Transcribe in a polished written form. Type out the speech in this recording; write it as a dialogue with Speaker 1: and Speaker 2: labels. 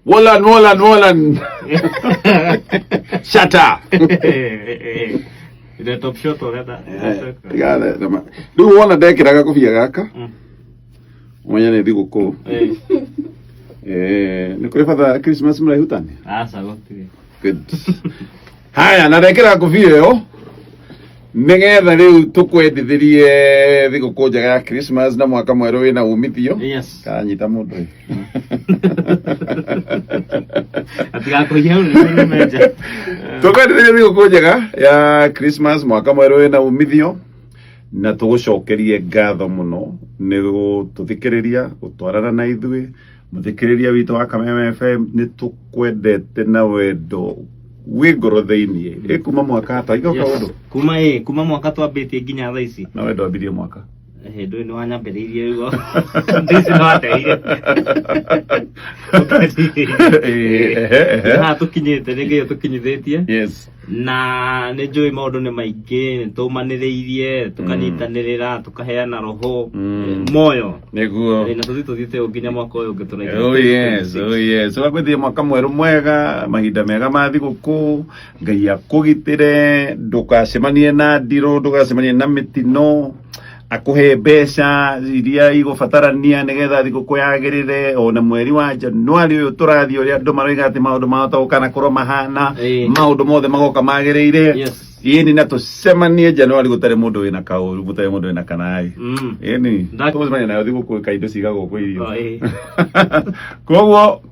Speaker 1: Wallan. Shut up.
Speaker 2: Ida top shot orada.
Speaker 1: Tigana nama. Du wona dekiraga kofia gaka. Mwanya ne thiguku. Ni kuri fatha Christmas mraihutani.
Speaker 2: Sagoti.
Speaker 1: Good. Haya na dekira kofia yo. Nigetha riu tukwendithirie thiguku njega ya Christmas na mwaka mweru wina umithio.
Speaker 2: Yes.
Speaker 1: Kanyita mundu.
Speaker 2: Atiga kuhia ni meja.
Speaker 1: Tukwendithirie thiguku njega ya Christmas mwaka mweru wina umithio. Na tugucokerie ngatho muno ni gututhikiriria gutwarana na ithui muthikiriria witu wa Kameme FM ni tukwendete na wendo wi ngoro thiini kuma mwaka ta igoka undu
Speaker 2: kuma mwaka twambitie nginya thaa ici
Speaker 1: na wendo ambirie mwaka
Speaker 2: ndu ni wanyambiriirie ugo ndisi no ateire tukinyite ningi tukinyithitie
Speaker 1: yes
Speaker 2: na nä njå ä maå nä maingä nä tåmanä rä irie tå kanyitanä rä ra tå kaheana roho moyo
Speaker 1: niguo
Speaker 2: na tå thiä tå thiä te nginya mwaka å yå å ngä tå
Speaker 1: yes ũgagwĩthie mwaka mwerũ mwega mahinda mega ma thigũkũ Ngai akũgitĩre ndũgacemanie na ndirũ ndũgacemanie na mĩtino akuhe mbeca iria igũbatarania nigetha thigũkũ yagĩrĩre ona mweri wa Januari ũyũ tũrathiĩ ũrĩa andũ maroiga atĩ maũndũ mahota gũkana korwo mahana maũndũ mothe magoka magĩrĩire yeni na tucemanie Januari gũtarĩ mũndũ wĩna kaũru gũtarĩ mũndũ wĩna kanai yeni tũcemanie nayo thigũkũ kaindo cigagwo kwa irio koguo